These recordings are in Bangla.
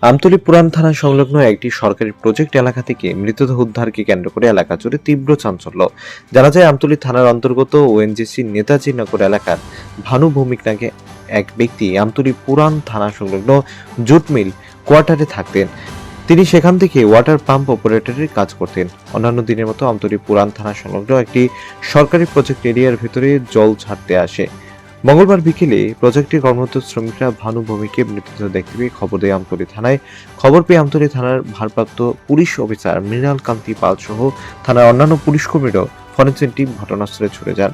আমতলী পুরান থানা সংলগ্ন একটি সরকারি প্রজেক্ট এলাকা থেকে মৃতদেহ উদ্ধারকে কেন্দ্র করে এলাকা জুড়ে তীব্র চাঞ্চল্য। জানা যায়, আমতলী থানার অন্তর্গত ওএনজিসি নেতাজি নগর এলাকার ভানু ভৌমিক নামে এক ব্যক্তি আমতলী পুরান থানা সংলগ্ন জুট মিল কোয়ার্টারে থাকতেন। তিনি সেখান থেকে ওয়াটার পাম্প অপারেটরের কাজ করতেন। অন্যান্য দিনের মতো আমতলী পুরান থানা সংলগ্ন একটি সরকারি প্রজেক্ট এরিয়ার ভেতরে জল ছাড়তে আসে। মঙ্গলবার বিকেলে প্রজেক্টের কর্মরত শ্রমিকরা ভানু ভৌমিককে মৃতদেহ দেখতে পেয়ে খবর দেয় আমতলী থানায়। খবর পেয়ে আমতলী থানার ভারপ্রাপ্ত পুলিশ অফিসার মৃণাল কান্তি পাল সহ থানার অন্যান্য পুলিশ কর্মীরাও ফরেনসিক টিম ঘটনাস্থলে ছুটে যান।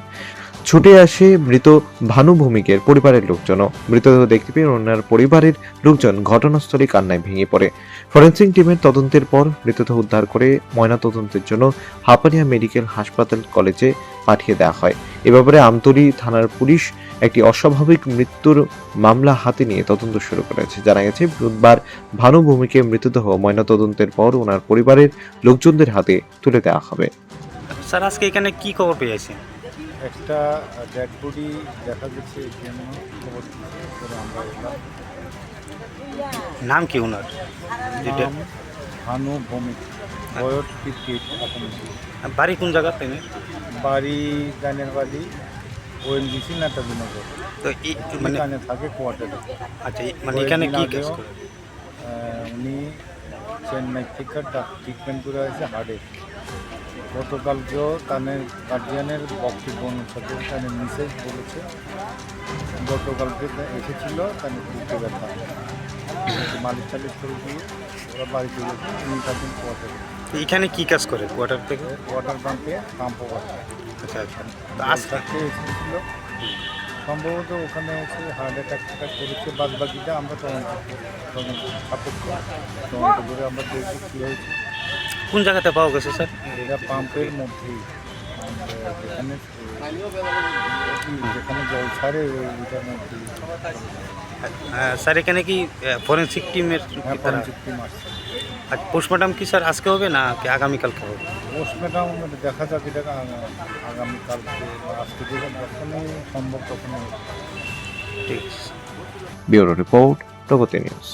ছুটে আসে মৃত ভানু ভৌমিকের পরিবারের লোকজনও। মৃতদেহ দেখতে পেয়ে ওনার পরিবারের লোকজন ঘটনাস্থলে কান্নায় ভেঙে পড়ে। ফরেনসিক টিমের তদন্তের পর মৃতদেহ উদ্ধার করে ময়নাতদন্তের জন্য হাপানিয়া মেডিকেল হাসপাতাল কলেজে পাঠিয়ে দেওয়া হয়। এ ব্যাপারে আমতলী থানার পুলিশ একটি অস্বাভাবিক মৃত্যুর মামলা হাতে নিয়ে তদন্ত শুরু করেছে। জানা গেছে, বুধবার ভানু ভৌমিকের মৃতদেহ ময়নাতদন্তের পর ওনার পরিবারের লোকজনদের হাতে তুলে দেওয়া হবে। স্যার, আজকে এখানে কি খবর পেয়েছে? একটা ডেড বডি দেখা গেছে, এখানে খবর করে আমরা এলাম। নাম কি ওনার? নাম ভানু ভৌমিক, বয়স 58। বাড়ি কোন জায়গাতে? বাড়ি গানের বাড়ি ওএনজিসি নেতাজি নগর। তো মানে এখানে থাকে কোয়ার্টারে। আচ্ছা, মানে এখানে কি কাজ আগেও, করে? উনি চেন্নাই থেকে ট্রিটমেন্ট করে আছে হার্টে। গতকালকেও তাদের গার্জিয়ানের বক্তব্য অনুসারে তাদের মিসেজ বলেছে গতকালকে এসেছিল তাদের বুকে ব্যথা, মালিশ টালিশ করে দিয়ে ওরা বাড়িতে গেছে। উনি থাকেন কোয়ার্টারে। এখানে কি কাজ করে কোয়ার্টার থেকে? ওয়াটার পাম্পে পাম্প ওয়াটার আচ্ছা আচ্ছা, তো আজকে এসেছিল সম্ভবত ওখানে এসে হার্ট অ্যাটাক করেছে। বাদ বাকিটা আমরা তদন্ত সাপেক্ষ তদন্ত করে আমরা দেখি কী হয়েছে। কোন জায়গাতে পাওয়া গেছে স্যার? এটা পাম্পের মধ্যেই, যেখানে যেখানে জল ছাড়ে ওইটার মধ্যেই। স্যার, এখানে কি ফরেনসিক টিমের ফরেনসিক টিম আসছে। আজ পোস্টমর্টম কি স্যার আজকে হবে না কি আগামীকালকে হবে? পোস্টমর্টম দেখা যাক, এটা আগামীকালকে আজকে যখনই সম্ভব তখনই। ঠিক আছে। ব্যুরো রিপোর্ট, প্রগতি নিউজ।